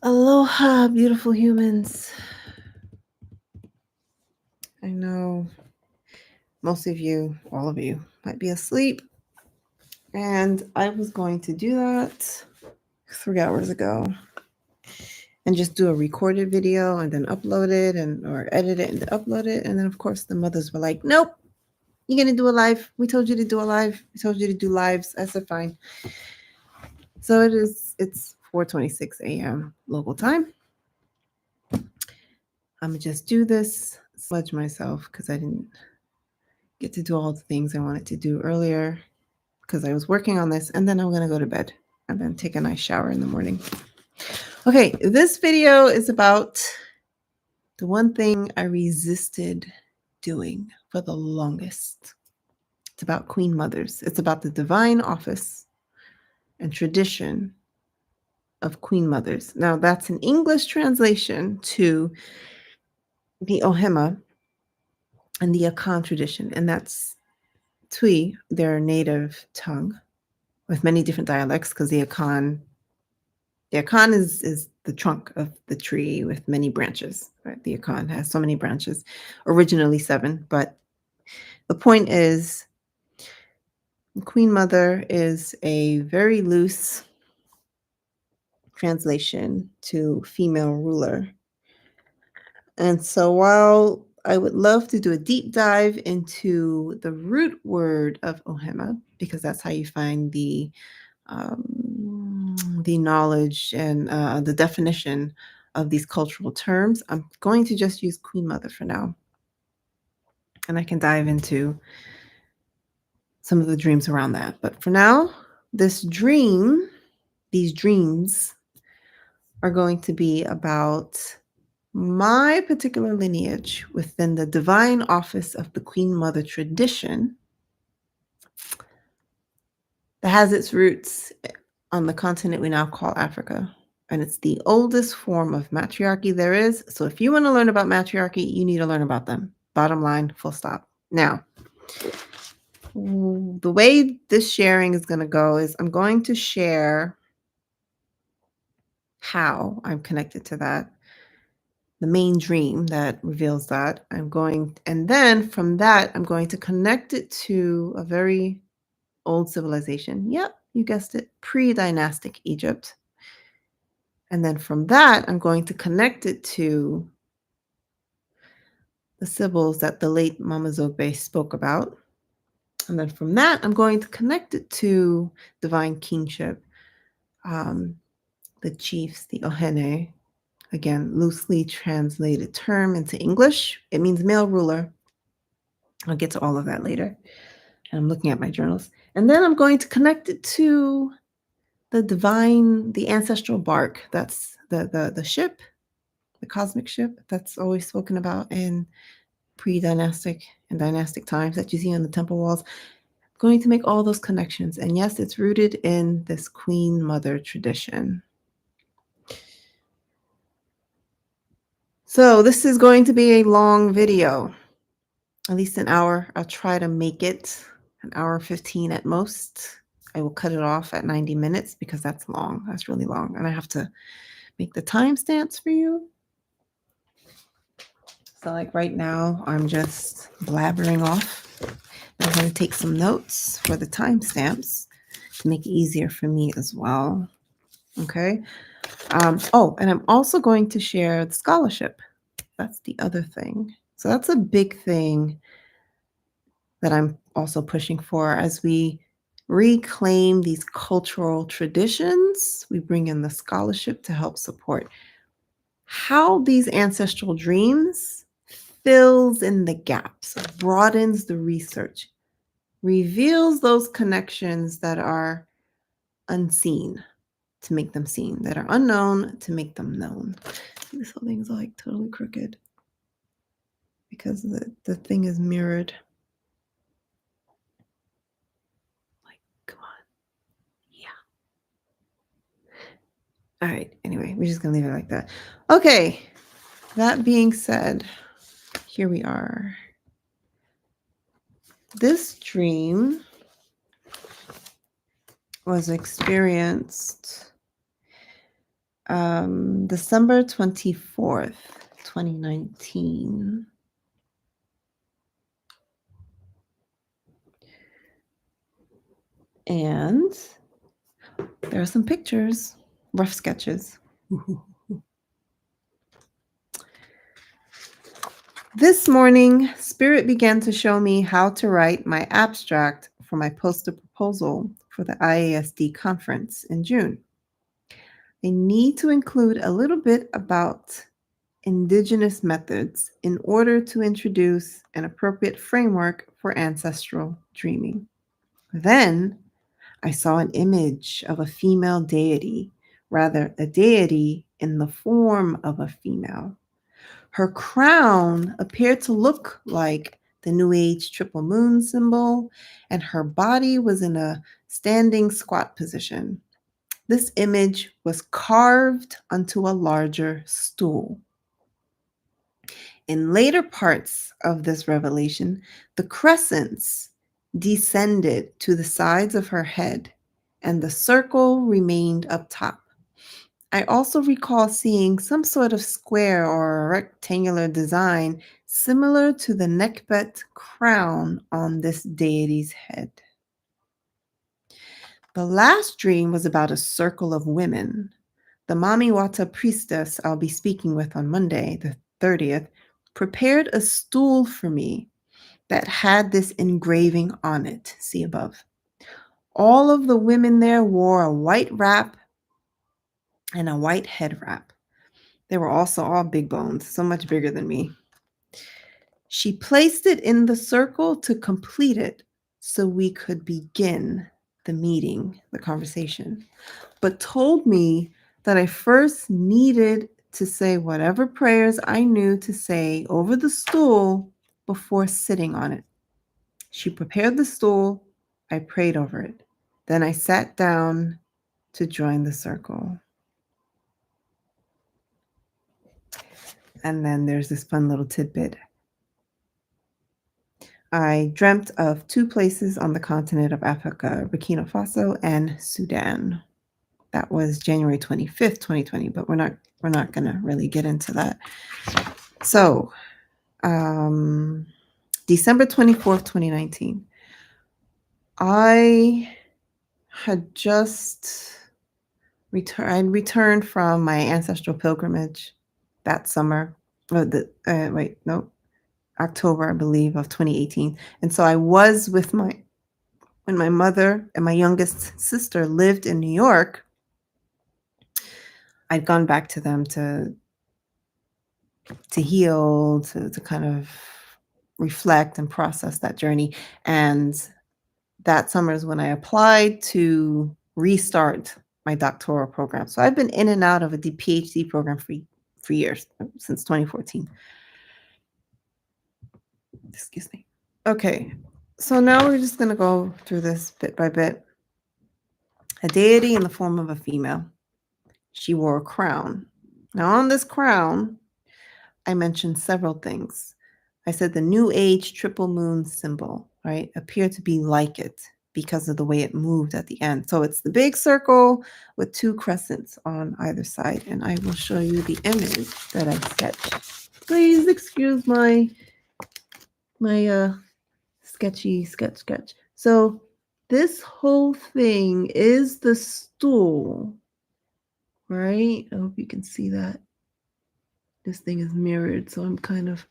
Aloha, beautiful humans. I know most of you, all of you, might be asleep. And I was going to do that 3 hours ago and just do a recorded video and then upload it or edit it and upload it. And then, of course, the mothers were like, nope, you're going to do a live. We told you to do a live. We told you to do lives. I said, fine. So it's 4:26 a.m. local time. I'm going to just do this, sludge myself because I didn't get to do all the things I wanted to do earlier because I was working on this, and then I'm going to go to bed and then take a nice shower in the morning. Okay, this video is about the one thing I resisted doing for the longest. It's about Queen Mothers. It's about the divine office and tradition of Queen Mothers. Now, that's an English translation to the Ohema and the Akan tradition, and that's Twi, their native tongue, with many different dialects, because the Akan is the trunk of the tree with many branches. Right? The Akan has so many branches, originally 7, but the point is, Queen Mother is a very loose translation to female ruler. And so while I would love to do a deep dive into the root word of Ohema, because that's how you find the knowledge and the definition of these cultural terms, I'm going to just use Queen Mother for now. And I can dive into some of the dreams around that. But for now, these dreams are going to be about my particular lineage within the divine office of the Queen Mother tradition that has its roots on the continent we now call Africa. And it's the oldest form of matriarchy there is. So if you want to learn about matriarchy, you need to learn about them. Bottom line, full stop. Now, the way this sharing is going to go is I'm going to share how I'm connected to that, the main dream that reveals that. And then from that, I'm going to connect it to a very old civilization. Yep, you guessed it, pre-dynastic Egypt. And then from that, I'm going to connect it to the Sibyls that the late Mama Zogbe spoke about. And then from that, I'm going to connect it to divine kingship, the chiefs, the Ohene. Again, loosely translated term into English. It means male ruler. I'll get to all of that later. And I'm looking at my journals. And then I'm going to connect it to the ancestral barque. That's the ship, the cosmic ship that's always spoken about in pre-dynastic and dynastic times that you see on the temple walls. I'm going to make all those connections. And yes, it's rooted in this Queen Mother tradition. So this is going to be a long video, at least an hour. I'll try to make it an hour 15 at most. I will cut it off at 90 minutes because that's long. That's really long. And I have to make the timestamps for you. So like right now, I'm just blabbering off. I'm going to take some notes for the timestamps to make it easier for me as well. Okay. And I'm also going to share the scholarship. That's the other thing. So that's a big thing that I'm also pushing for as we reclaim these cultural traditions. We bring in the scholarship to help support how these ancestral dreams fills in the gaps, broadens the research, reveals those connections that are unseen to make them seen, that are unknown to make them known. This whole thing's like totally crooked because the thing is mirrored. Like, come on. Yeah. All right. Anyway, we're just going to leave it like that. Okay. That being said, here we are. This dream was experienced December 24th, 2019. And there are some pictures, rough sketches. This morning, Spirit began to show me how to write my abstract for my poster proposal for the IASD conference in June. I need to include a little bit about indigenous methods in order to introduce an appropriate framework for ancestral dreaming. Then I saw an image of a female deity, rather, a deity in the form of a female. Her crown appeared to look like the New Age triple moon symbol, and her body was in a standing squat position. This image was carved onto a larger stool. In later parts of this revelation, the crescents descended to the sides of her head, and the circle remained up top. I also recall seeing some sort of square or rectangular design similar to the neckbet crown on this deity's head. The last dream was about a circle of women. The Mamiwata priestess I'll be speaking with on Monday, the 30th, prepared a stool for me that had this engraving on it. See above. All of the women there wore a white wrap and a white head wrap. They were also all big bones, so much bigger than me. She placed it in the circle to complete it so we could begin the meeting, the conversation, but told me that I first needed to say whatever prayers I knew to say over the stool before sitting on it. She prepared the stool. I prayed over it. Then I sat down to join the circle. And then there's this fun little tidbit. I dreamt of two places on the continent of Africa, Burkina Faso and Sudan. That was January 25th, 2020, but we're not going to really get into that. So, December 24th, 2019. I had just returned from my ancestral pilgrimage that summer. October, I believe, of 2018. And so I was with when my mother and my youngest sister lived in New York. I'd gone back to them to heal, to kind of reflect and process that journey. And that summer is when I applied to restart my doctoral program. So I've been in and out of a PhD program for years, since 2014. Excuse me. Okay, so now we're just going to go through this bit by bit. A deity in the form of a female. She wore a crown. Now on this crown, I mentioned several things. I said the New Age triple moon symbol, right, appeared to be like it because of the way it moved at the end. So it's the big circle with two crescents on either side. And I will show you the image that I sketched. Please excuse my sketchy sketch. So this whole thing is the stool, right? I hope you can see that. This thing is mirrored, so I'm kind of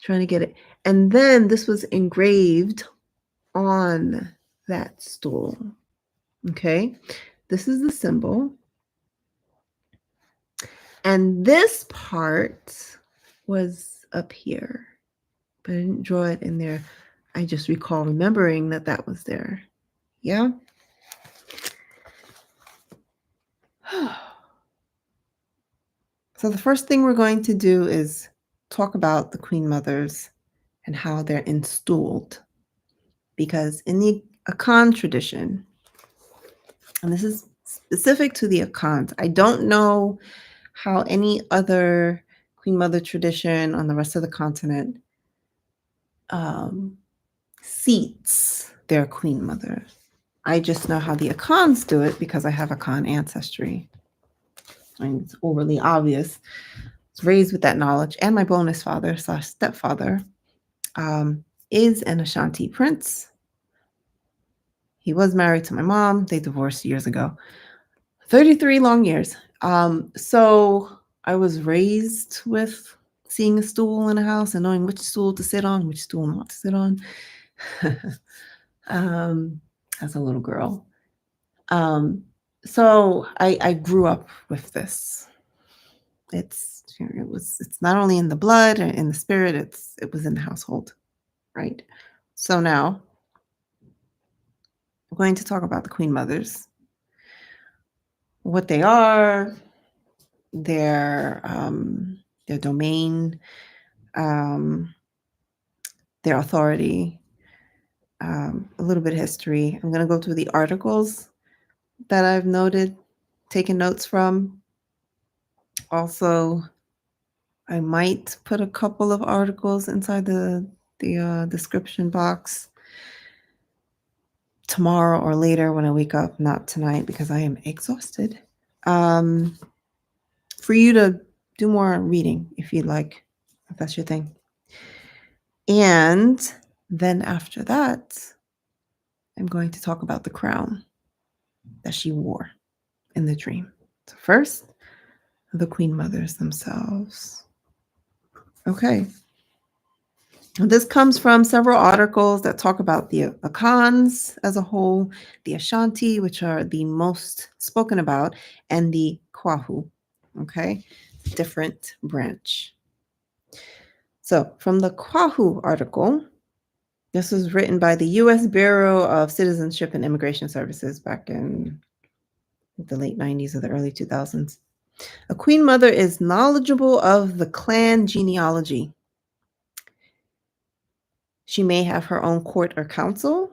trying to get it. And then this was engraved on that stool. Okay, this is the symbol. And this part was up here, but I didn't draw it in there. I just recall remembering that was there. Yeah. So the first thing we're going to do is talk about the Queen Mothers and how they're installed. Because in the Akan tradition, and this is specific to the Akans, I don't know how any other Queen Mother tradition on the rest of the continent seats their Queen Mother. I just know how the Akans do it because I have Akan ancestry. mean, it's overly obvious. I was raised with that knowledge. And my bonus father / stepfather is an Ashanti prince. He was married to my mom. They divorced years ago. 33 long years. So I was raised with seeing a stool in a house and knowing which stool to sit on, which stool not to sit on. As a little girl. So I grew up with this. It's not only in the blood and in the spirit, it was in the household, right? So now I'm going to talk about the Queen Mothers, what they are, their domain, their authority, a little bit of history. I'm going to go through the articles that I've noted, taken notes from. Also, I might put a couple of articles inside the description box tomorrow or later when I wake up, not tonight because I am exhausted. For you to do more reading if you'd like, if that's your thing. And then after that, I'm going to talk about the crown that she wore in the dream. So first, the Queen Mothers themselves. Okay. This comes from several articles that talk about the Akans as a whole, the Ashanti, which are the most spoken about, and the Kwahu. Okay, different branch. So from the Kwahu article, this was written by the U.S. Bureau of Citizenship and Immigration Services back in the late 90s or the early 2000s. A queen mother is knowledgeable of the clan genealogy. She may have her own court or council,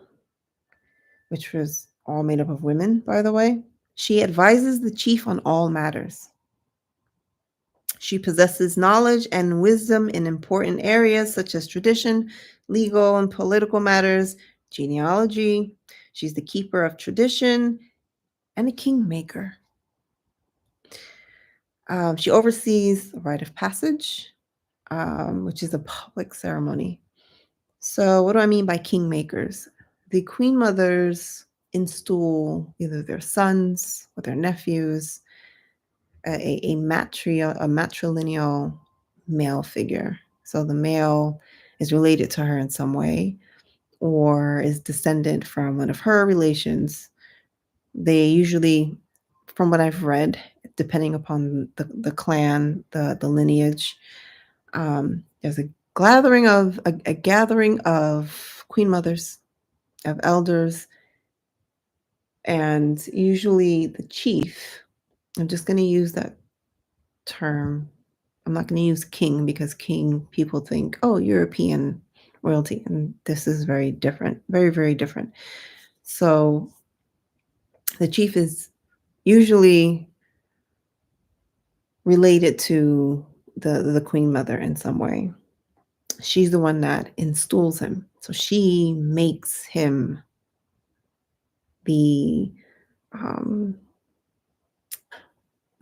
which was all made up of women, by the way. She advises the chief on all matters. She possesses knowledge and wisdom in important areas such as tradition, legal and political matters, genealogy. She's the keeper of tradition and a kingmaker. She oversees the rite of passage, which is a public ceremony. So what do I mean by kingmakers? The queen mothers install either their sons or their nephews, a matrilineal male figure. So the male is related to her in some way or is descendant from one of her relations. They usually, from what I've read, depending upon the clan, the lineage, there's a gathering of queen mothers, of elders, and usually the chief. I'm just going to use that term. I'm not going to use king because king, people think, oh, European royalty. And this is very different, very, very different. So the chief is usually related to the queen mother in some way. She's the one that installs him. So she makes him the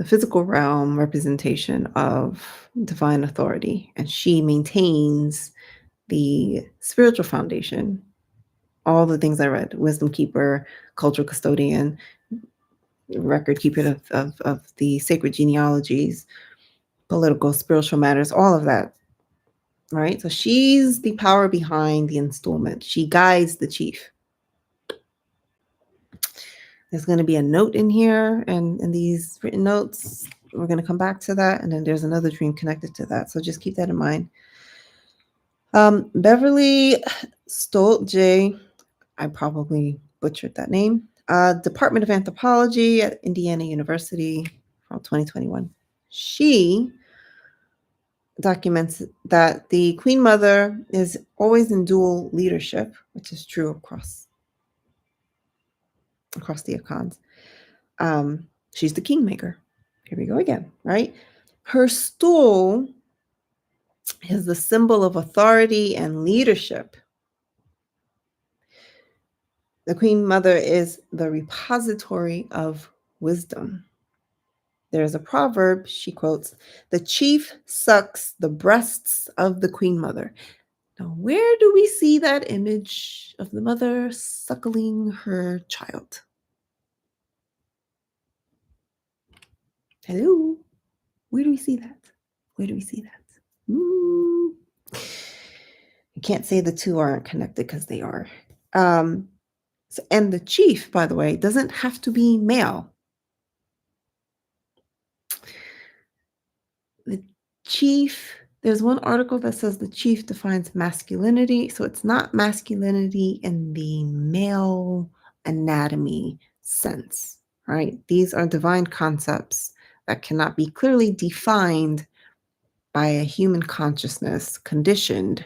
physical realm representation of divine authority, and she maintains the spiritual foundation. All the things I read: wisdom keeper, cultural custodian, record keeper of the sacred genealogies, political, spiritual matters, all of that. Right? So she's the power behind the installment. She guides the chief. There's going to be a note in here and in these written notes. We're going to come back to that. And then there's another dream connected to that. So just keep that in mind. Beverly Stoltje, I probably butchered that name. Department of Anthropology at Indiana University from 2021. She documents that the Queen Mother is always in dual leadership, which is true across the Akans. She's the Kingmaker. Here we go again, right? Her stool is the symbol of authority and leadership. The Queen Mother is the repository of wisdom. There's a proverb, she quotes, "The chief sucks the breasts of the queen mother." Now, where do we see that image of the mother suckling her child? Hello? Where do we see that? Where do we see that? You can't say the two aren't connected because they are. And the chief, by the way, doesn't have to be male. The chief, there's one article that says the chief defines masculinity. So it's not masculinity in the male anatomy sense, right? These are divine concepts that cannot be clearly defined by a human consciousness conditioned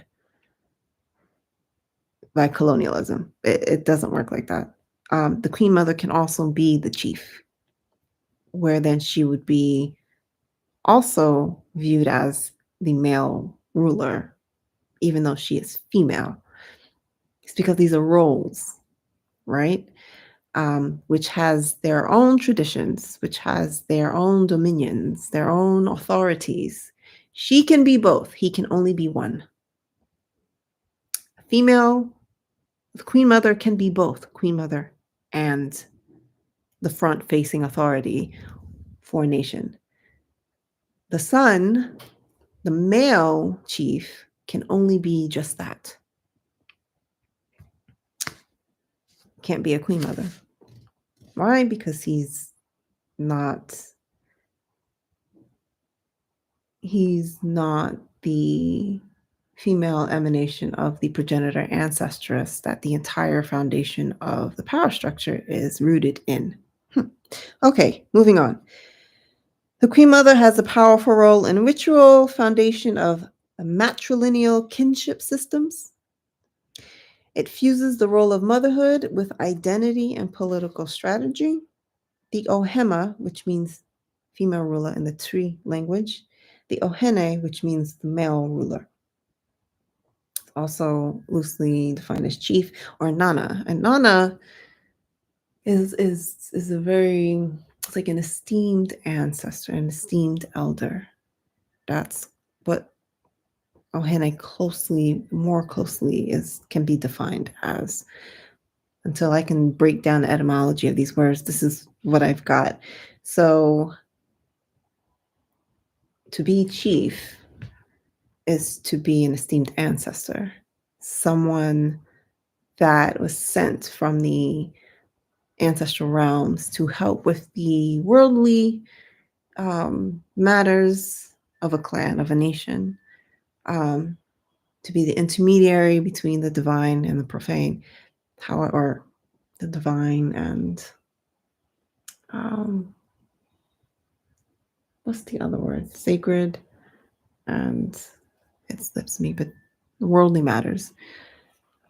by colonialism. It doesn't work like that. The queen mother can also be the chief, where then she would be also viewed as the male ruler, even though she is female. It's because these are roles, right? Which has their own traditions, which has their own dominions, their own authorities. She can be both. He can only be one. A female, the queen mother can be both queen mother and the front-facing authority for a nation. The son, the male chief, can only be just that. Can't be a queen mother. Why? Because he's not the female emanation of the progenitor ancestress that the entire foundation of the power structure is rooted in. Okay, moving on. The queen mother has a powerful role in ritual foundation of matrilineal kinship systems. It fuses the role of motherhood with identity and political strategy. The Ohema, which means female ruler in the Twi language. The Ohene, which means the male ruler. Also loosely defined as chief or Nana. And Nana is a very, it's like an esteemed ancestor, an esteemed elder. That's what Ohene more closely can be defined as. Until I can break down the etymology of these words, this is what I've got. So to be chief is to be an esteemed ancestor, someone that was sent from the ancestral realms to help with the worldly matters of a clan, of a nation, to be the intermediary between the divine and the profane, or the divine and what's the other word? Sacred, and it slips me, but worldly matters.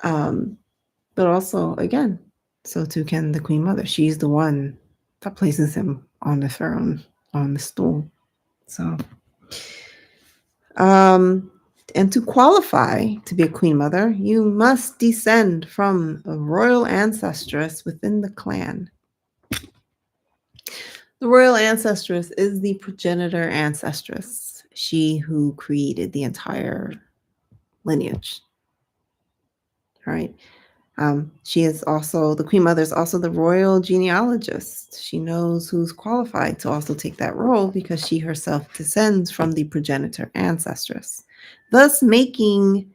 But also, again, so too can the queen mother. She's the one that places him on the throne, on the stool. So, and to qualify to be a queen mother, you must descend from a royal ancestress within the clan. The royal ancestress is the progenitor ancestress, she who created the entire lineage. Right? She is also, the queen mother is also the royal genealogist. She knows who's qualified to also take that role because she herself descends from the progenitor ancestress, thus making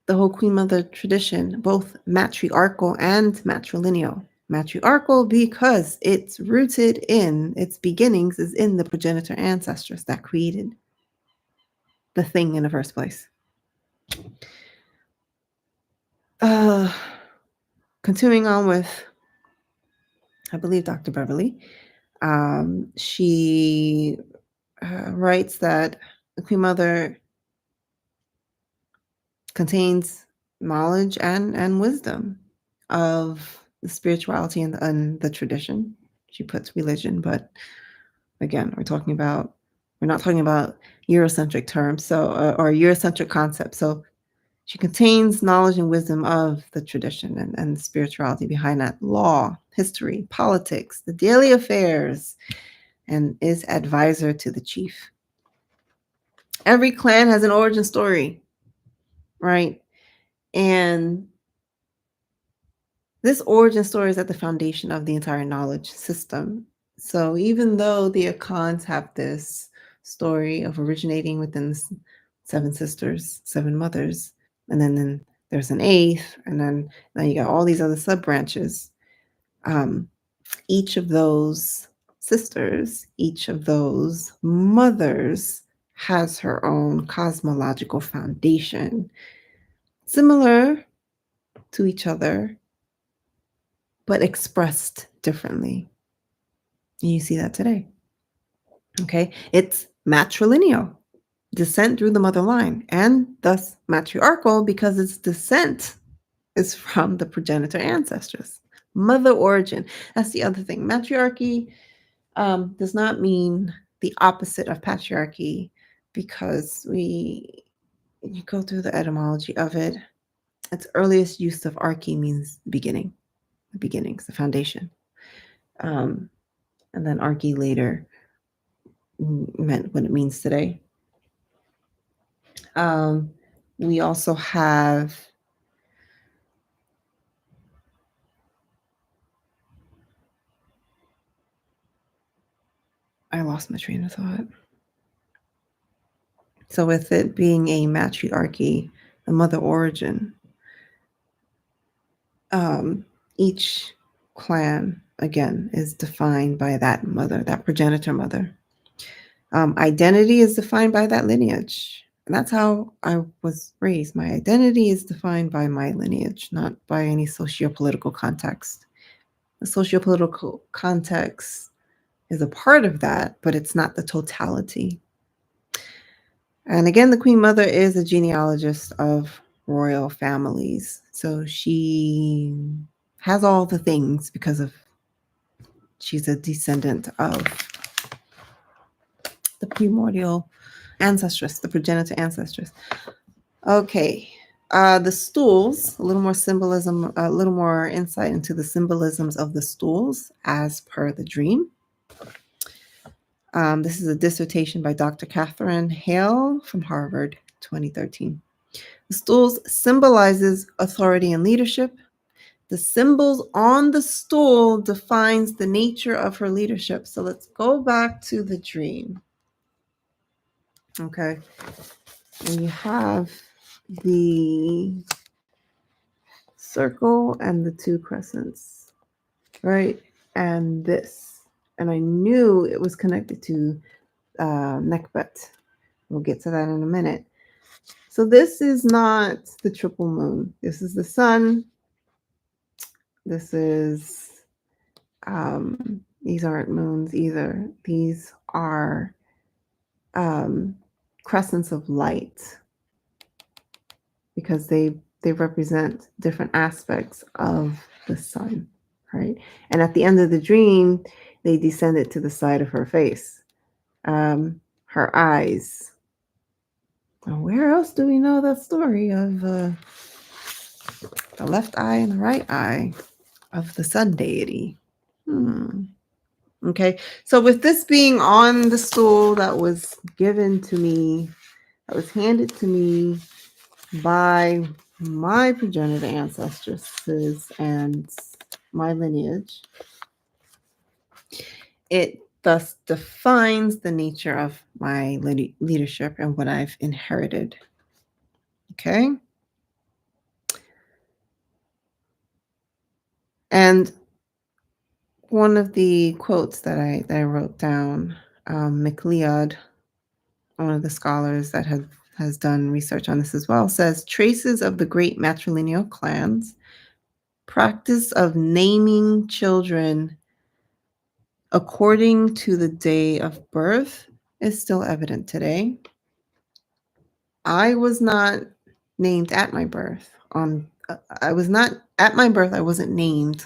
the whole queen mother tradition both matriarchal and matrilineal. Matriarchal because it's rooted in, its beginnings is in the progenitor ancestress that created the thing in the first place. Continuing on with, I believe, Dr. Beverly, she writes that the Queen Mother contains knowledge and wisdom of the spirituality and the tradition. She puts religion, but again, we're not talking about Eurocentric terms, so or Eurocentric concepts. So she contains knowledge and wisdom of the tradition and spirituality behind that law history, politics, the daily affairs, and is advisor to the chief. Every clan has an origin story, right? And this origin story is at the foundation of the entire knowledge system. So even though the Akans have this story of originating within the seven sisters, seven mothers, and then there's an eighth, and then you got all these other sub branches. Each of those sisters, each of those mothers has her own cosmological foundation, similar to each other, but expressed differently. And you see that today. Okay, it's matrilineal, descent through the mother line, and thus matriarchal because its descent is from the progenitor ancestress. Mother origin. That's the other thing. Matriarchy does not mean the opposite of patriarchy, because you go through the etymology of it. Its earliest use of archy means beginning, the beginnings, the foundation. And then archy later meant what it means today. We also have I lost my train of thought. So with it being a matriarchy, the mother origin, each clan, again, is defined by that mother, that progenitor mother. Identity is defined by that lineage. And that's how I was raised. My identity is defined by my lineage, not by any socio-political context. The socio-political context is a part of that, but it's not the totality. And again, the Queen Mother is a genealogist of royal families. So she has all the things because of she's a descendant of the primordial ancestress, the progenitor ancestress. Okay. The stools, a little more symbolism, a little more insight into the symbolisms of the stools as per the dream. This is a dissertation by Dr. Catherine Hale from Harvard, 2013. The stools symbolizes authority and leadership. The symbols on the stool defines the nature of her leadership. So let's go back to the dream. Okay. And you have the circle and the two crescents, right? And this. And I knew it was connected to Nekbet. We'll get to that in a minute. So this is not the triple moon. This is the sun. This is, these aren't moons either. These are crescents of light because they represent different aspects of the sun, right? And at the end of the dream, they descended to the side of her face, her eyes. Now, where else do we know that story of the left eye and the right eye of the sun deity? Okay, so with this being on the stool that was given to me, that was handed to me by my progenitor ancestresses and my lineage, it thus defines the nature of my leadership and what I've inherited. Okay. And one of the quotes that I wrote down, MacLeod, one of the scholars that has done research on this as well, says traces of the great matrilineal clans, practice of naming children according to the day of birth is still evident today. I was not named at my birth. I was not at my birth. I wasn't named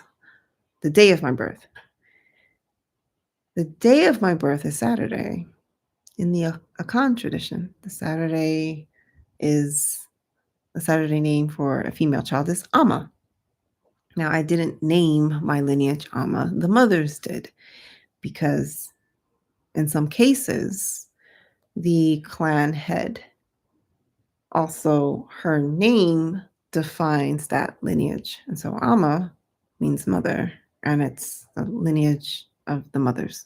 the day of my birth. The day of my birth is Saturday. In the Akan tradition, the Saturday is a Saturday name for a female child is Amma. Now, I didn't name my lineage Amma. The mothers did, because in some cases, the clan head, also her name defines that lineage. And so Amma means mother, and it's the lineage of the mothers.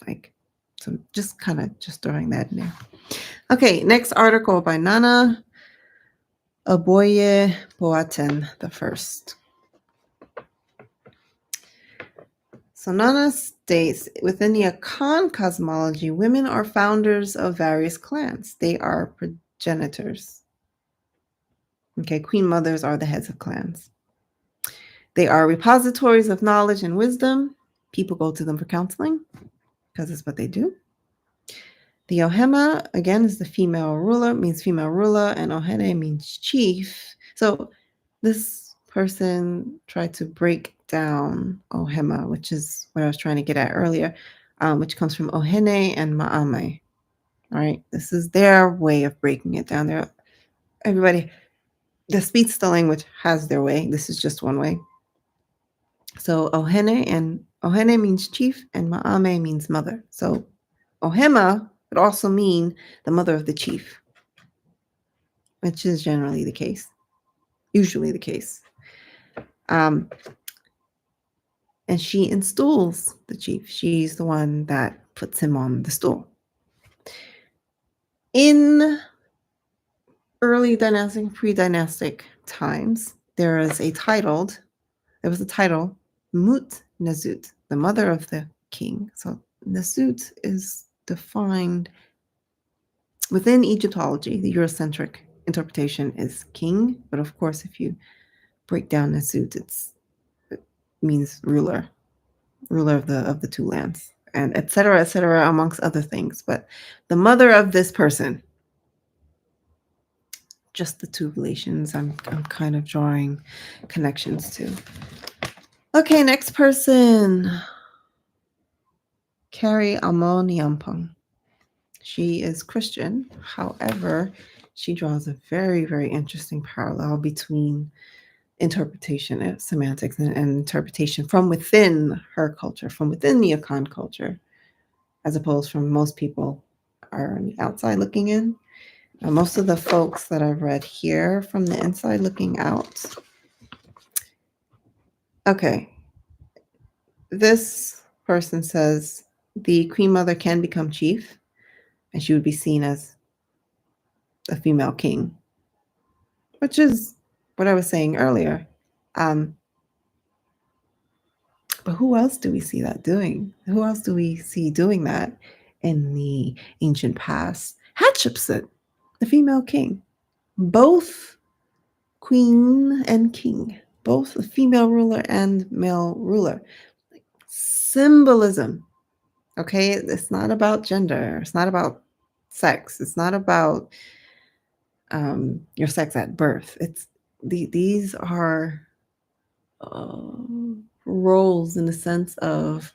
Like, so just kind of just throwing that in there. Okay, next article by Nana Aboye Boaten the first. So Nana states, within the Akan cosmology, women are founders of various clans. They are progenitors. Okay, queen mothers are the heads of clans. They are repositories of knowledge and wisdom. People go to them for counseling because it's what they do. The Ohema, again, is the female ruler, means female ruler, and Ohene means chief. So this person tried to break down Ohema, which is what I was trying to get at earlier, which comes from Ohene and Maame. All right, this is their way of breaking it down. There, everybody that speaks the language has their way. This is just one way. So Ohene means chief, and Maame means mother. So Ohema would also mean the mother of the chief, which is generally the case, usually the case. And she installs the chief. She's the one that puts him on the stool. In early dynastic, pre-dynastic times, there was a title, Mut Nazut, the mother of the king. So Nazut is defined within Egyptology. The Eurocentric interpretation is king, but of course, if you break down Nazut, it means ruler of the two lands, and et cetera, amongst other things. But the mother of this person, just the two relations I'm kind of drawing connections to. Okay, next person. Carrie Amon-Yampong. She is Christian. However, she draws a very, very interesting parallel between interpretation, semantics, and interpretation from within her culture, from within the Akan culture, as opposed from most people are on the outside looking in. Most of the folks that I've read here from the inside looking out. Okay. This person says the queen mother can become chief, and she would be seen as a female king, which is what I was saying earlier. But who else do we see that doing? Who else do we see doing that in the ancient past? Hatshepsut, the female king. Both queen and king, both a female ruler and male ruler. Symbolism, okay? It's not about gender. It's not about sex. It's not about your sex at birth. These are roles in the sense of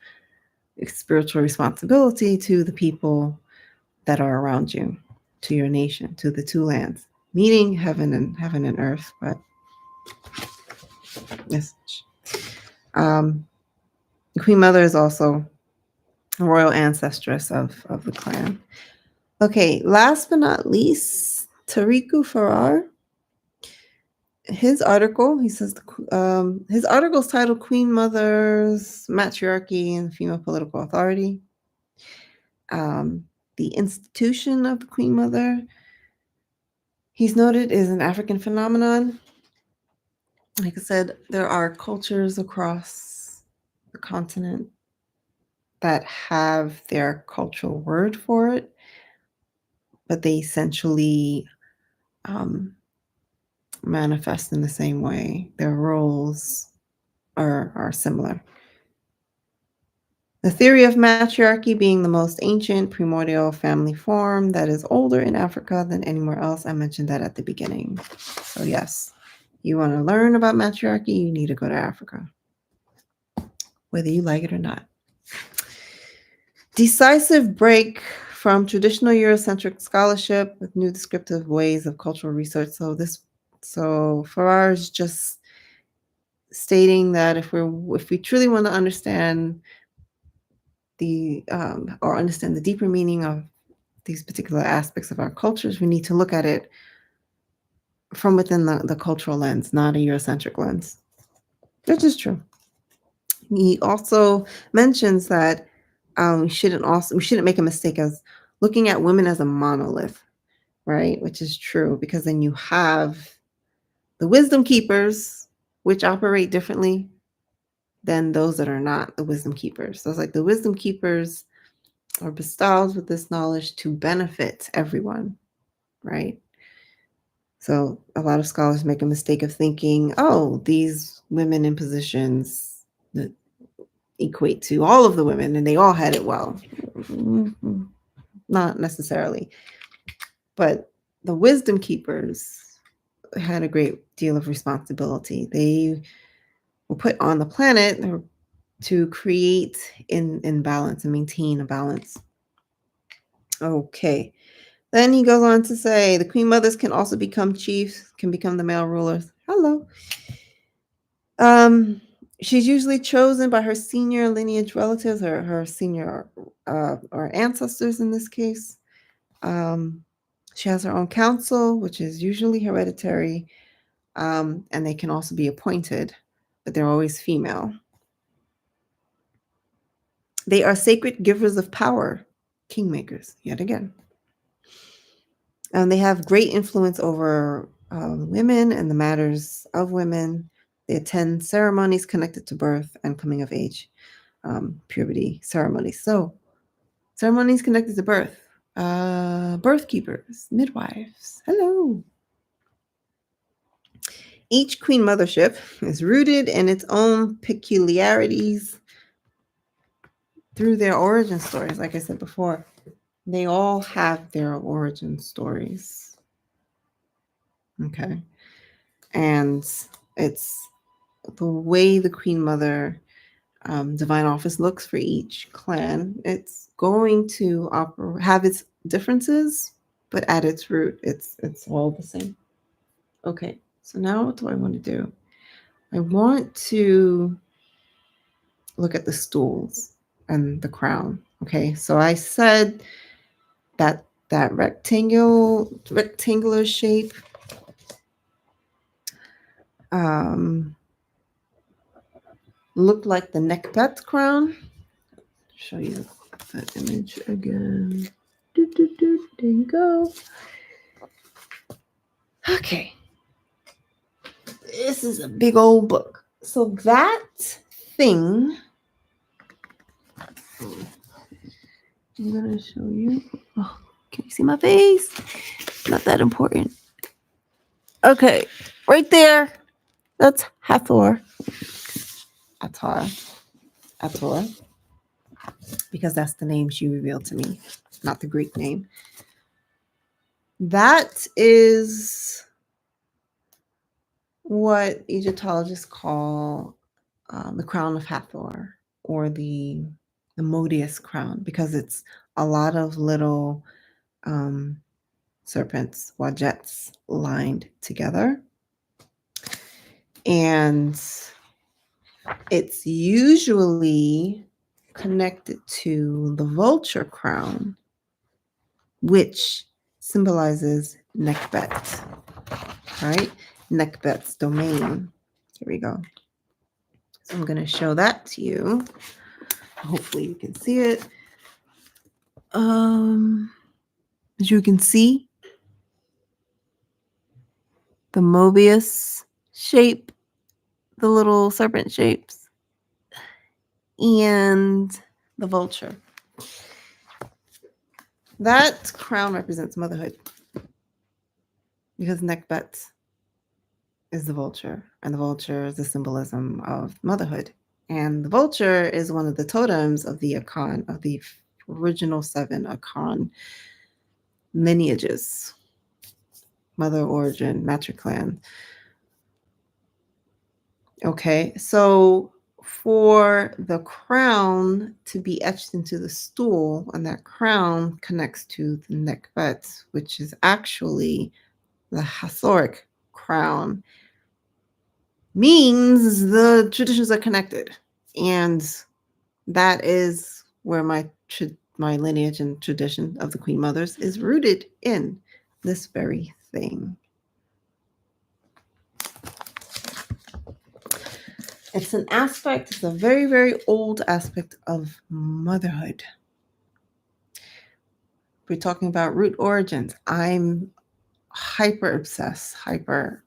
spiritual responsibility to the people that are around you, to your nation, to the two lands, meaning heaven and earth. But yes, the Queen Mother is also a royal ancestress of the clan. Okay, last but not least, Tariku Farrar. His article, he says, his article is titled Queen Mother's Matriarchy and Female Political Authority. The institution of the Queen Mother, he's noted, is an African phenomenon. Like I said, there are cultures across the continent that have their cultural word for it, but they essentially manifest in the same way. Their roles are similar. The theory of matriarchy being the most ancient primordial family form that is older in Africa than anywhere else. I mentioned that at the beginning. So yes, you want to learn about matriarchy, you need to go to Africa, whether you like it or not. Decisive break from traditional Eurocentric scholarship with new descriptive ways of cultural research. So Farrar is just stating that if we truly want to understand the or understand the deeper meaning of these particular aspects of our cultures, we need to look at it from within the cultural lens, not a Eurocentric lens, which is true. He also mentions that we shouldn't make a mistake as looking at women as a monolith, right? Which is true, because then you have the wisdom keepers, which operate differently than those that are not the wisdom keepers. So it's like the wisdom keepers are bestowed with this knowledge to benefit everyone, right? So a lot of scholars make a mistake of thinking, oh, these women in positions that equate to all of the women and they all had it well. Not necessarily. But the wisdom keepers had a great deal of responsibility. They were put on the planet to create in balance and maintain a balance. Okay. Then he goes on to say the queen mothers can also become chiefs, can become the male rulers. Hello. She's usually chosen by her senior lineage relatives or her senior or ancestors in this case. She has her own council, which is usually hereditary, and they can also be appointed, but they're always female. They are sacred givers of power, kingmakers, yet again. And they have great influence over women and the matters of women. They attend ceremonies connected to birth and coming of age, puberty ceremonies. So, ceremonies connected to birth, birth keepers, midwives. Hello. Each queen mothership is rooted in its own peculiarities through their origin stories. Like I said before, they all have their origin stories. Okay. And it's the way the queen mother divine office looks for each clan. It's going to have its differences, but at its root, it's all the same. Okay. So now what do I want to do? I want to look at the stools and the crown. Okay, so I said that rectangular shape looked like the neckbet crown. Show you that image again. There you go. Okay. This is a big old book. So that thing, I'm going to show you. Oh, can you see my face? Not that important. Okay, right there. That's Hathor. Hathor. Because that's the name she revealed to me, not the Greek name. That is what Egyptologists call the crown of Hathor, or the Modius crown, because it's a lot of little serpents, wajets, lined together. And it's usually connected to the vulture crown, which symbolizes Nekhbet, right? Nekhbet's domain. Here we go. So I'm going to show that to you. Hopefully you can see it. As you can see, the Mobius shape, the little serpent shapes, and the vulture. That crown represents motherhood, because Nekhbet is the vulture, and the vulture is the symbolism of motherhood. And the vulture is one of the totems of the Akan, of the original 7 Akan lineages, mother origin, matriclan. Okay, so for the crown to be etched into the stool, and that crown connects to the Nekhbet, which is actually the Hathoric crown. means the traditions are connected. And that is where my lineage and tradition of the Queen Mothers is rooted in this very thing. It's an aspect, it's a very, very old aspect of motherhood. We're talking about root origins. I'm hyper obsessed, hyper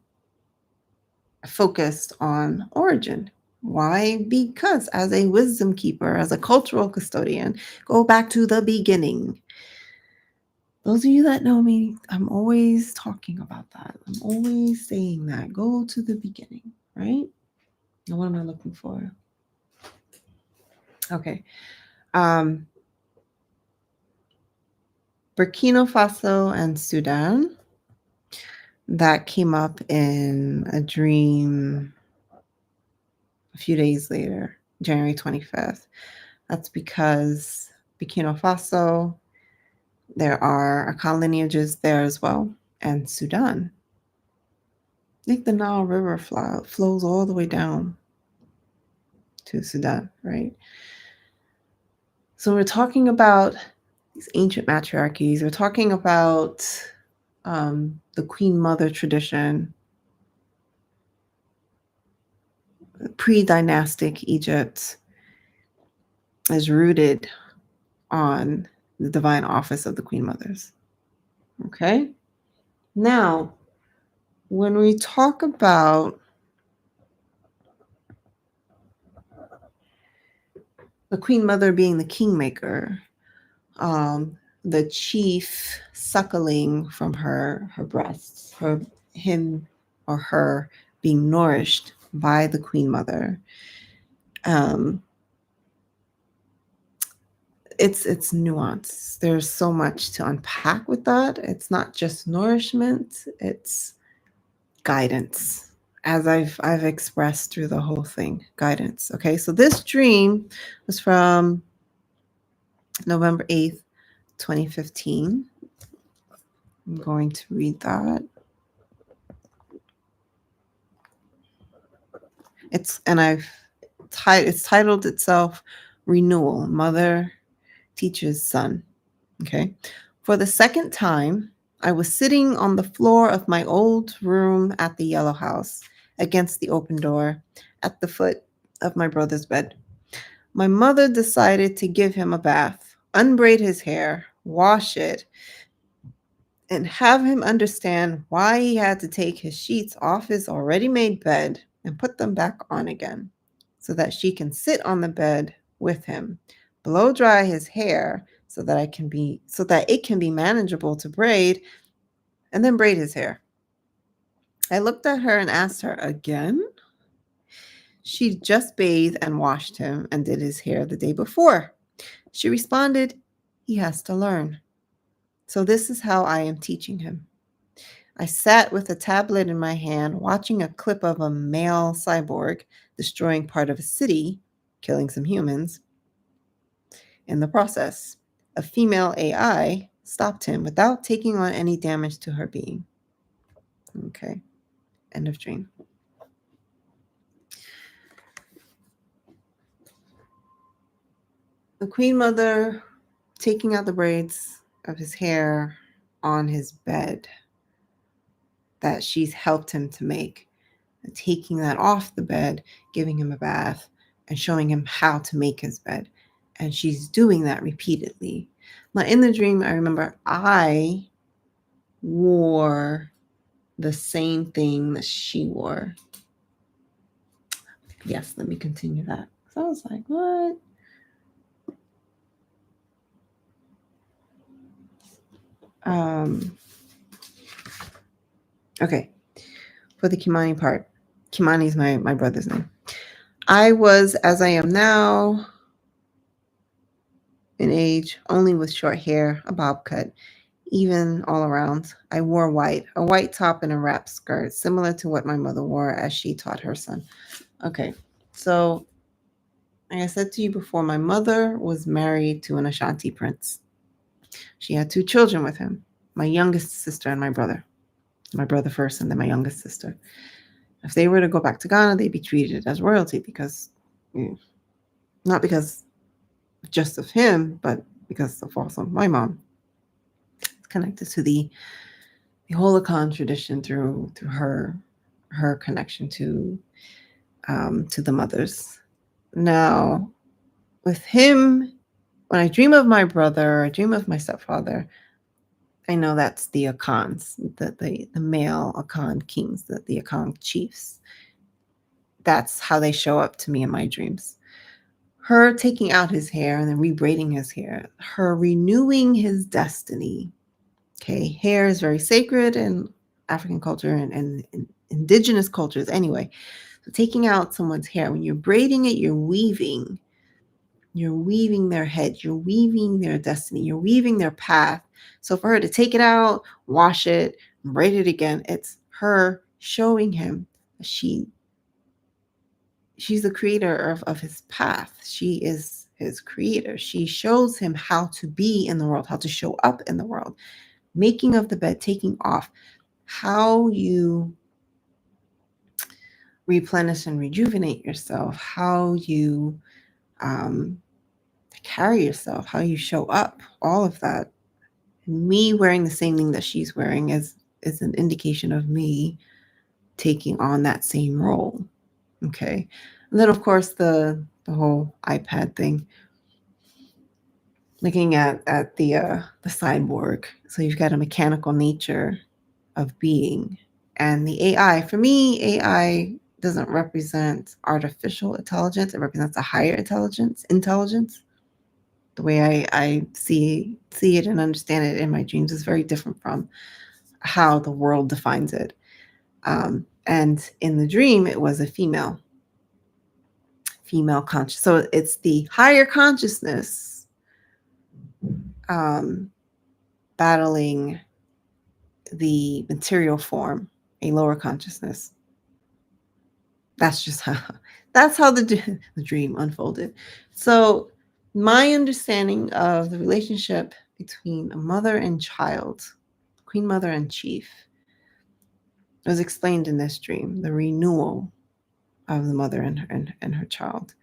focused on origin. Why? Because as a wisdom keeper, as a cultural custodian, go back to the beginning. Those of you that know me, I'm always talking about that. I'm always saying that. Go to the beginning, right? Now, what am I looking for? Okay. Burkino Faso and Sudan. That came up in a dream a few days later, January 25th. That's because Burkina Faso, there are Akan lineages there as well, and Sudan. I think the Nile River flows all the way down to Sudan, right? So we're talking about these ancient matriarchies. We're talking about the Queen Mother tradition, pre-dynastic Egypt is rooted on the divine office of the Queen Mothers. Okay? Now, when we talk about the Queen Mother being the Kingmaker, the chief suckling from her breasts, him or her being nourished by the Queen Mother. It's nuance. There's so much to unpack with that. It's not just nourishment, it's guidance, as I've expressed through the whole thing. Guidance. Okay, so this dream was from November 8th, 2015. I'm going to read that. It's titled itself Renewal, Mother Teaches Son. Okay. For the second time, I was sitting on the floor of my old room at the Yellow House, against the open door, at the foot of my brother's bed. My mother decided to give him a bath, unbraid his hair, wash it, and have him understand why he had to take his sheets off his already made bed and put them back on again, so that she can sit on the bed with him, blow dry his hair so that it can be manageable to braid, and then braid his hair. I looked at her and asked her again. She just bathed and washed him and did his hair the day before. She responded, he has to learn. So this is how I am teaching him. I sat with a tablet in my hand, watching a clip of a male cyborg destroying part of a city, killing some humans. In the process, a female AI stopped him without taking on any damage to her being. Okay, end of dream. The Queen Mother taking out the braids of his hair on his bed that she's helped him to make, and taking that off the bed, giving him a bath, and showing him how to make his bed. And she's doing that repeatedly. Now, in the dream, I remember I wore the same thing that she wore. Yes, let me continue that. So I was like, what? Okay, for the Kimani part. Kimani is my brother's name. I was, as I am now, in age, only with short hair, a bob cut, even all around. I wore white, a white top and a wrap skirt, similar to what my mother wore as she taught her son. Okay, so like I said to you before, my mother was married to an Ashanti prince. She had 2 children with him, my youngest sister and my brother. My brother first and then my youngest sister. If they were to go back to Ghana, they'd be treated as royalty because, not because just of him, but because of also my mom. It's connected to the whole Akan tradition through her connection to the mothers. Now, with him, when I dream of my brother, I dream of my stepfather. I know that's the Akans, the male Akan kings, the Akan chiefs. That's how they show up to me in my dreams. Her taking out his hair and then rebraiding his hair, her renewing his destiny. Okay, hair is very sacred in African culture and indigenous cultures anyway. So taking out someone's hair, when you're braiding it, you're weaving their head, you're weaving their destiny, you're weaving their path. So for her to take it out, wash it, braid it again, it's her showing him she's the creator of his path. She is his creator. She shows him how to be in the world, how to show up in the world, making of the bed, taking off, how you replenish and rejuvenate yourself, how you carry yourself, how you show up, all of that. Me wearing the same thing that she's wearing is an indication of me taking on that same role. Okay. And then of course the whole iPad thing. Looking at the cyborg. So you've got a mechanical nature of being. And the AI, for me, AI doesn't represent artificial intelligence. It represents a higher intelligence. The way I see it and understand it in my dreams is very different from how the world defines it. And in the dream, it was a female conscious. So it's the higher consciousness battling the material form, a lower consciousness. That's just how the dream unfolded. So my understanding of the relationship between a mother and child, queen mother and chief, was explained in this dream, the renewal of the mother and her child.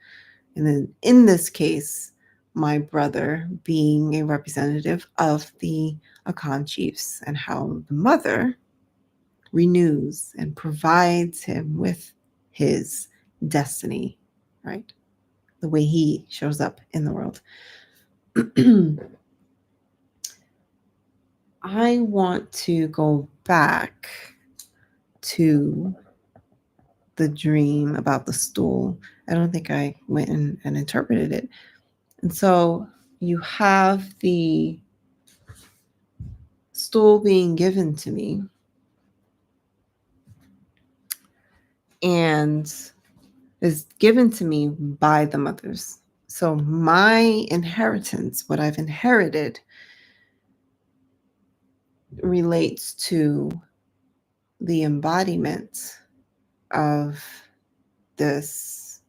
And then in this case, my brother being a representative of the Akan chiefs and how the mother renews and provides him with his destiny, right? The way he shows up in the world. I want to go back to the dream about the stool. I don't think I went and interpreted it. And so you have the stool being given to me, and is given to me by the mothers. So my inheritance, what I've inherited, relates to the embodiment of this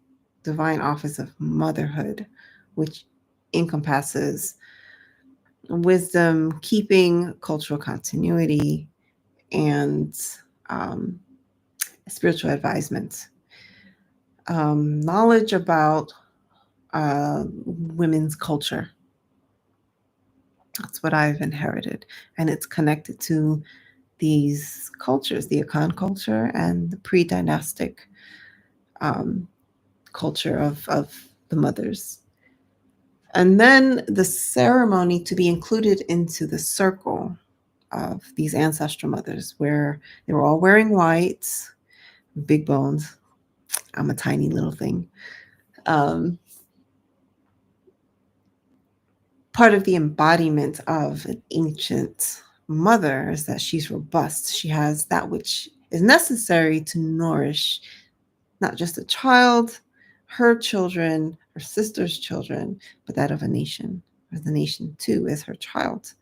divine office of motherhood, which encompasses wisdom, keeping cultural continuity, and spiritual advisement. Knowledge about women's culture. That's what I've inherited. And it's connected to these cultures, the Akan culture and the pre-dynastic culture of the mothers. And then the ceremony to be included into the circle of these ancestral mothers, where they were all wearing white, big bones. I'm a tiny little thing. Part of the embodiment of an ancient mother is that she's robust. She has that which is necessary to nourish not just a child, her children, her sister's children, but that of a nation, or the nation too is her child.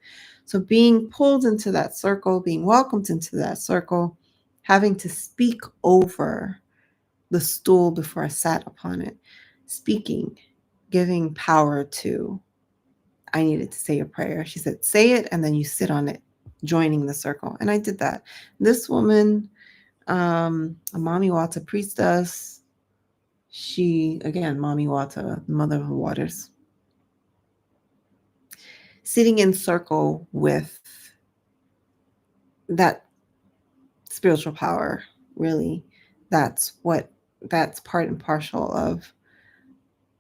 So being pulled into that circle, being welcomed into that circle, having to speak over the stool before I sat upon it, speaking, giving power to, I needed to say a prayer. She said, say it, and then you sit on it, joining the circle. And I did that. This woman A Mami Wata priestess. She, again, Mami Wata, mother of the waters. Sitting in circle with that spiritual power, really. That's part and parcel of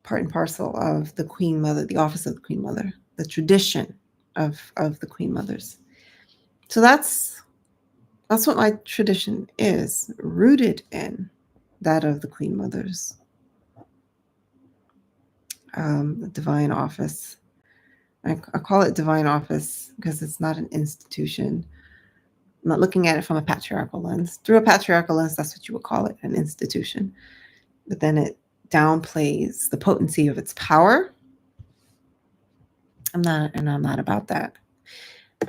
the Queen Mother, the office of the Queen Mother, the tradition of the Queen Mothers. So that's what my tradition is, rooted in that of the Queen Mothers. The divine office. I call it divine office because it's not an institution. I'm not looking at it from a patriarchal lens. Through a patriarchal lens, that's what you would call it, an institution. But then it downplays the potency of its power. I'm not about that.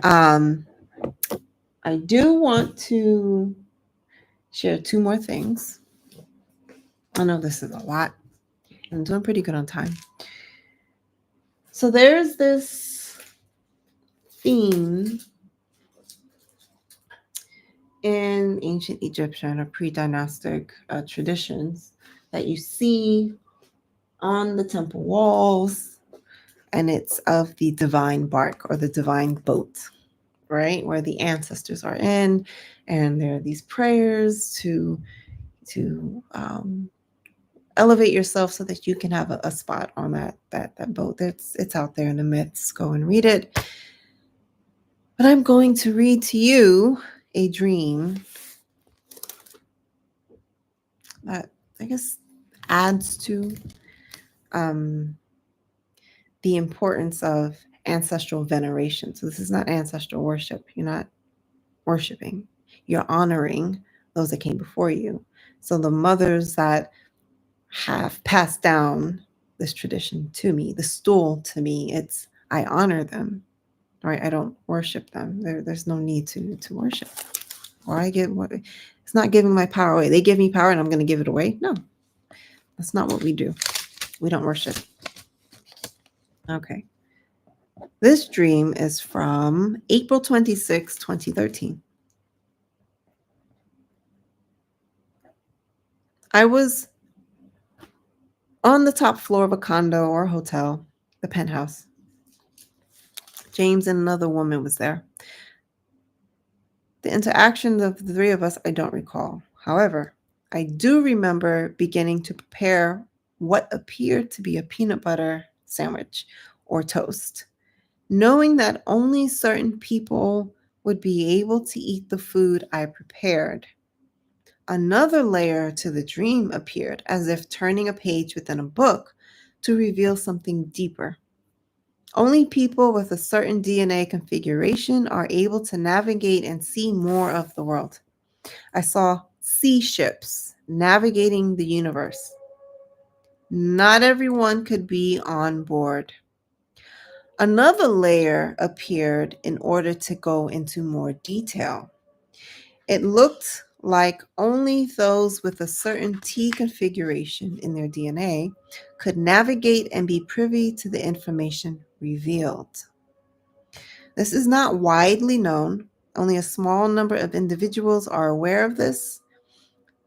I do want to share 2 more things. I know this is a lot. I'm doing pretty good on time. So there's this theme in ancient Egyptian or pre-dynastic traditions that you see on the temple walls, and it's of the divine barque or the divine boat, right? Where the ancestors are in, and there are these prayers to elevate yourself so that you can have a spot on that boat. It's out there in the myths. Go and read it. But I'm going to read to you a dream that I guess adds to the importance of ancestral veneration. So this is not ancestral worship. You're not worshiping. You're honoring those that came before you. So the mothers that have passed down this tradition to me, the stool to me, I honor them, right? I don't worship them. There's no need to worship. Or it's not giving my power away. They give me power and I'm going to give it away. No, that's not what we do. We don't worship. Okay. This dream is from April 26, 2013. I was on the top floor of a condo or hotel, the penthouse. James and another woman was there. The interaction of the 3 of us, I don't recall. However, I do remember beginning to prepare what appeared to be a peanut butter sandwich or toast, knowing that only certain people would be able to eat the food I prepared. Another layer to the dream appeared, as if turning a page within a book to reveal something deeper. Only people with a certain DNA configuration are able to navigate and see more of the world. I saw sea ships navigating the universe. Not everyone could be on board. Another layer appeared in order to go into more detail. It looked like only those with a certain T configuration in their DNA could navigate and be privy to the information revealed. This is not widely known. Only a small number of individuals are aware of this.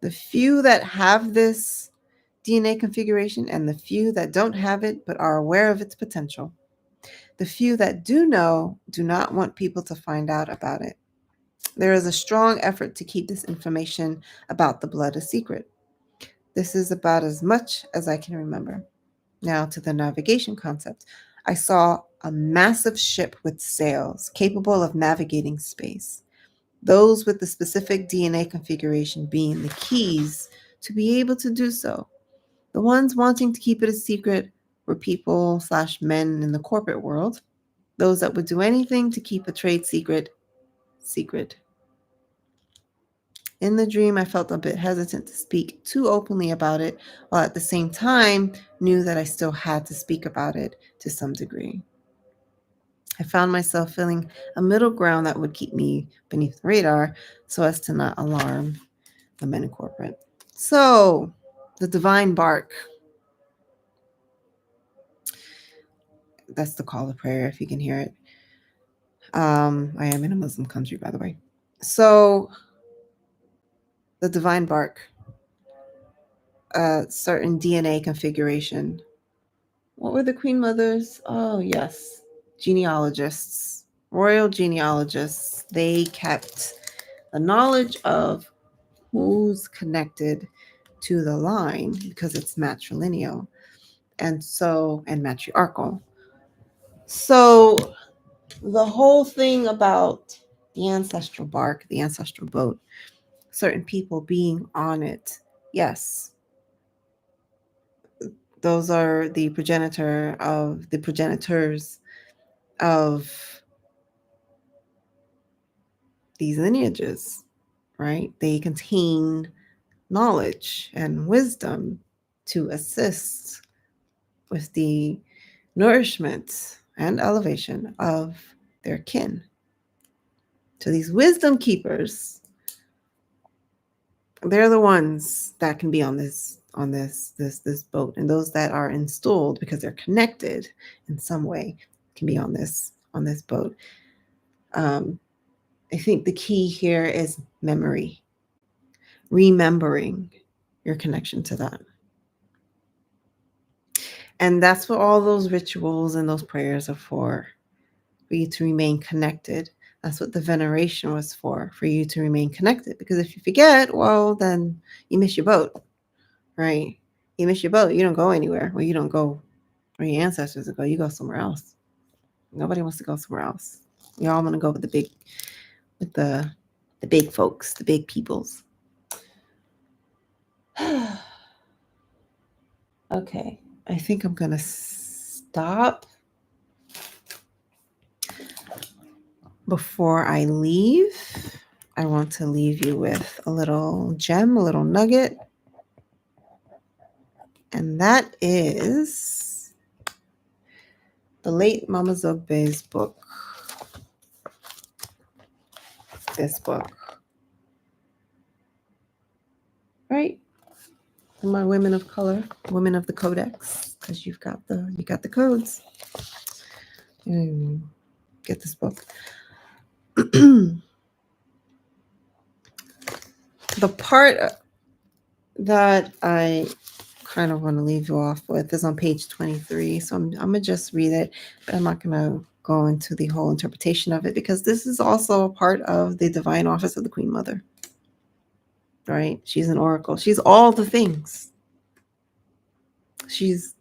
The few that have this DNA configuration and the few that don't have it but are aware of its potential. The few that do know do not want people to find out about it. There is a strong effort to keep this information about the blood a secret. This is about as much as I can remember. Now to the navigation concept. I saw a massive ship with sails capable of navigating space. Those with the specific DNA configuration being the keys to be able to do so. The ones wanting to keep it a secret were people/men in the corporate world. Those that would do anything to keep a trade secret secret. In the dream, I felt a bit hesitant to speak too openly about it, while at the same time knew that I still had to speak about it to some degree. I found myself feeling a middle ground that would keep me beneath the radar so as to not alarm the men in corporate. So, the divine barque. That's the call of prayer, if you can hear it. I am in a Muslim country, by the way. So, the divine Barque, a certain DNA configuration. What were the queen mothers? Oh, yes. Genealogists, royal genealogists. They kept the knowledge of who's connected to the line because it's matrilineal and matriarchal. So the whole thing about the ancestral bark, the ancestral boat, certain people being on it, yes, those are the progenitors of these lineages, right? They contain knowledge and wisdom to assist with the nourishment and elevation of their kin. So these wisdom keepers, they're the ones that can be on this boat, and those that are installed because they're connected in some way can be on this boat. I think the key here is memory, remembering your connection to that. And that's what all those rituals and those prayers are for you to remain connected. That's what the veneration was for you to remain connected. Because if you forget, well, then you miss your boat, right? You miss your boat. You don't go anywhere. Well, you don't go where your ancestors go. You go somewhere else. Nobody wants to go somewhere else. We all want to go with the big folks, the big peoples. Okay, I think I'm gonna stop before I leave. I want to leave you with a little gem, a little nugget, and that is the late Mama Zogbe's book. This book, right? My women of color, women of the codex, because you got the codes. Get this book. The part that I kind of want to leave you off with is on page 23. So I'm gonna just read it, but I'm not gonna go into the whole interpretation of it because this is also a part of the divine office of the Queen Mother. Right? She's an oracle. She's all the things. She's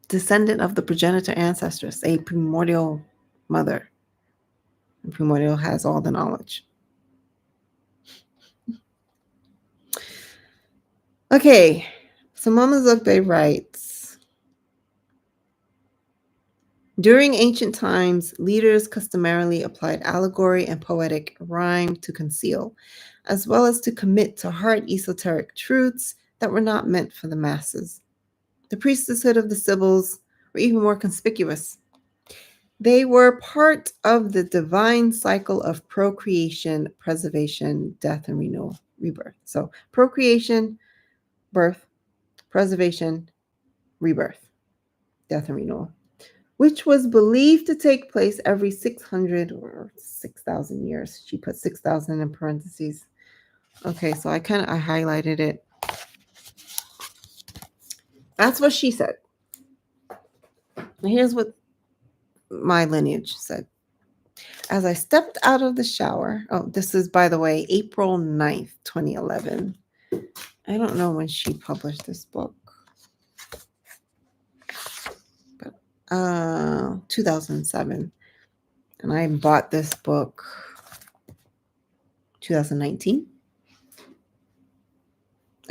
descendant of the progenitor ancestress, a primordial mother. And primordial has all the knowledge. Okay, so Mama Zogbe writes, during ancient times, leaders customarily applied allegory and poetic rhyme to conceal, as well as to commit to hard esoteric truths that were not meant for the masses. The priesthood of the Sibyls were even more conspicuous. They were part of the divine cycle of procreation, preservation, death, and renewal, rebirth. So procreation, birth, preservation, rebirth, death, and renewal, which was believed to take place every 600 or 6,000 years. She put 6,000 in parentheses. Okay, so I highlighted it. That's what she said. Now here's what my lineage said. As I stepped out of the shower, this is, by the way, April 9th, 2011. I don't know when she published this book, but 2007. And I bought this book 2019.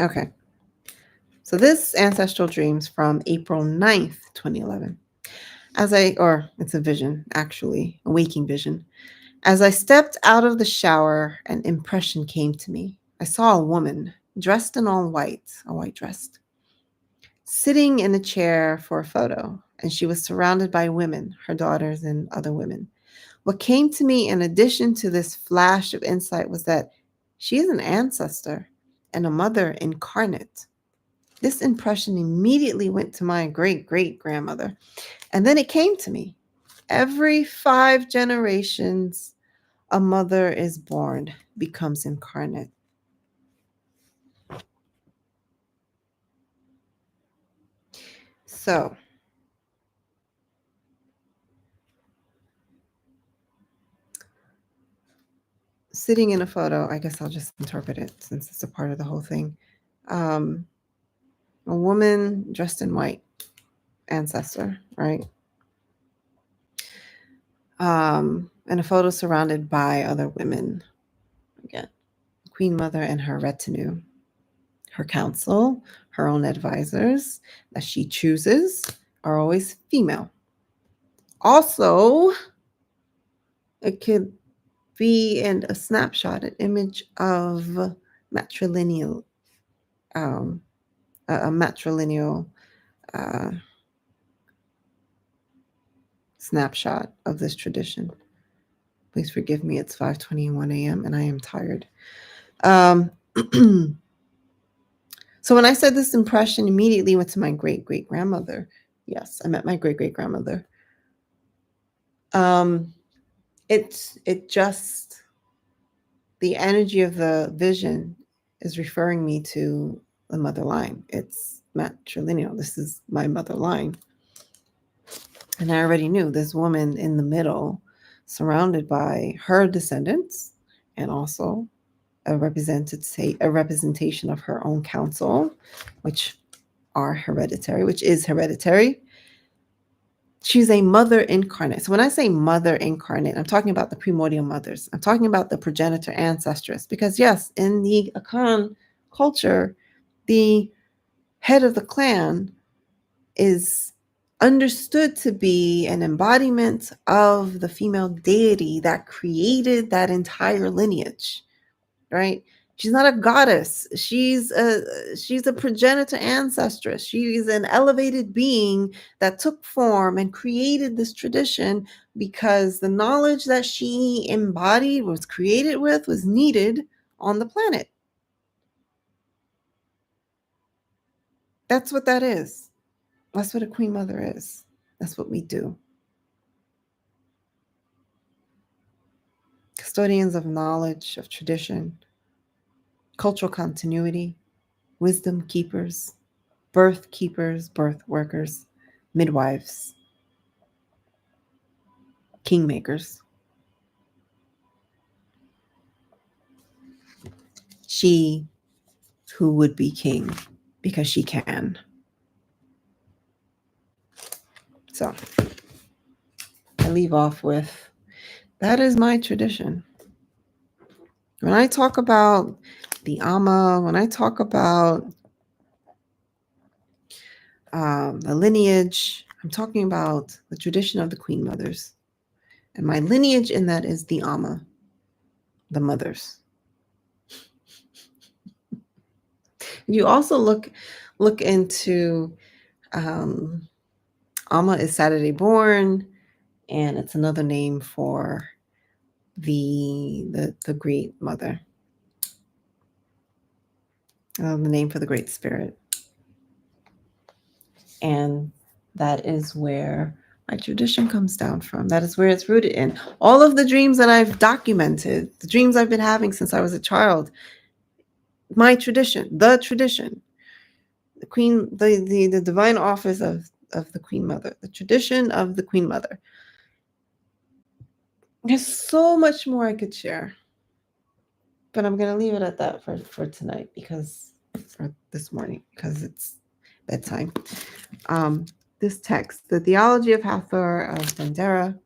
Okay. So this ancestral dreams from April 9th, 2011. It's a vision, actually, a waking vision. As I stepped out of the shower, an impression came to me. I saw a woman dressed in all white, a white dress, sitting in a chair for a photo, and she was surrounded by women, her daughters and other women. What came to me in addition to this flash of insight was that she is an ancestor and a mother incarnate. This impression immediately went to my great-great-grandmother. And then it came to me. Every 5 generations, a mother is born, becomes incarnate. So, sitting in a photo, I guess I'll just interpret it since it's a part of the whole thing. A woman dressed in white, ancestor, right? And a photo surrounded by other women. Again, Queen Mother and her retinue, her council, her own advisors that she chooses are always female. Also, it could be in a snapshot, an image of matrilineal, a matrilineal snapshot of this tradition. Please forgive me, it's 5:21 a.m. and I am tired. So when I said this impression, immediately went to my great-great-grandmother. Yes, I met my great-great-grandmother. It just, the energy of the vision is referring me to the mother line. It's matrilineal. This is my mother line. And I already knew this woman in the middle, surrounded by her descendants, and also a representation of her own council, which is hereditary. She's a mother incarnate. So when I say mother incarnate, I'm talking about the primordial mothers. I'm talking about the progenitor ancestress. Because yes, in the Akan culture, the head of the clan is understood to be an embodiment of the female deity that created that entire lineage, right? She's not a goddess. She's a progenitor ancestress. She's an elevated being that took form and created this tradition because the knowledge that she embodied, was created with, was needed on the planet. That's what that is. That's what a queen mother is. That's what we do. Custodians of knowledge, of tradition, cultural continuity, wisdom keepers, birth keepers, birth workers, midwives, kingmakers. She who would be king because she can. So I leave off with, that is my tradition. When I talk about the Amma, when I talk about the lineage, I'm talking about the tradition of the queen mothers. And my lineage in that is the Amma, the mothers. You also look into Amma is Saturday born, and it's another name for the great mother. The name for the great spirit. And that is where my tradition comes down from. That is where it's rooted in. All of the dreams that I've documented, the dreams I've been having since I was a child, my tradition, the queen, the divine office of the queen mother, the tradition of the queen mother. There's so much more I could share, but I'm going to leave it at that for tonight, for this morning, because it's bedtime. This text, the Theology of Hathor of Dendera,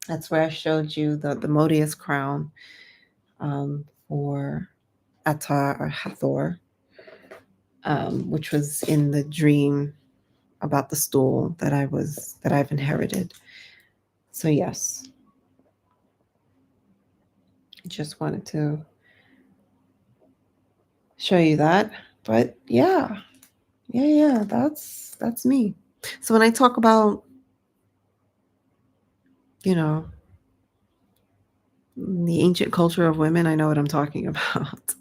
that's where I showed you the Modius crown for Atar or Hathor, which was in the dream about the stool that I've inherited. So yes, I just wanted to show you that. But yeah, that's me. So when I talk about, the ancient culture of women, I know what I'm talking about.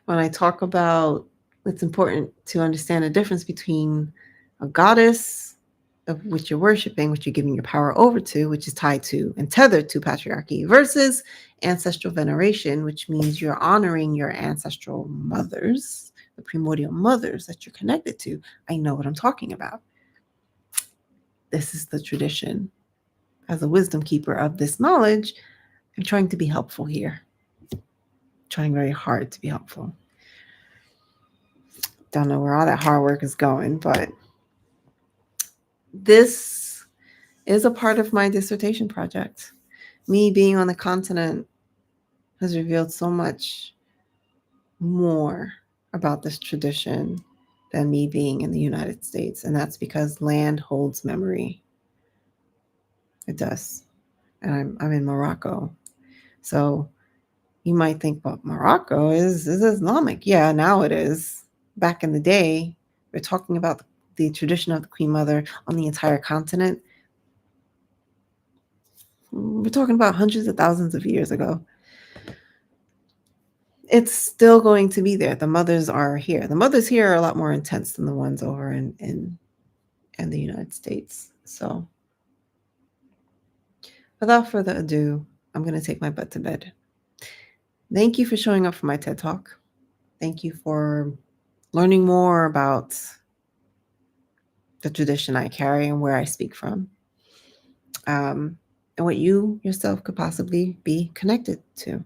When I talk about, it's important to understand the difference between a goddess, of which you're worshiping, which you're giving your power over to, which is tied to and tethered to patriarchy, versus ancestral veneration, which means you're honoring your ancestral mothers, the primordial mothers that you're connected to, I know what I'm talking about. This is the tradition. As a wisdom keeper of this knowledge, I'm trying to be helpful here. Trying very hard to be helpful. Don't know where all that hard work is going, but this is a part of my dissertation project. Me being on the continent has revealed so much more about this tradition than me being in the United States. And that's because land holds memory. It does. And I'm in Morocco. So you might think, well, Morocco is Islamic. Yeah, now it is. Back in the day, we're talking about the tradition of the Queen Mother on the entire continent. We're talking about hundreds of thousands of years ago. It's still going to be there. The mothers are here. The mothers here are a lot more intense than the ones over in the United States. So without further ado, I'm going to take my butt to bed. Thank you for showing up for my TED Talk. Thank you for learning more about the tradition I carry and where I speak from. And what you yourself could possibly be connected to,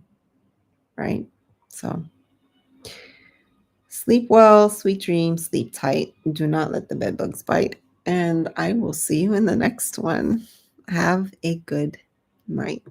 right? So sleep well, sweet dreams, sleep tight. Do not let the bed bugs bite. And I will see you in the next one. Have a good night.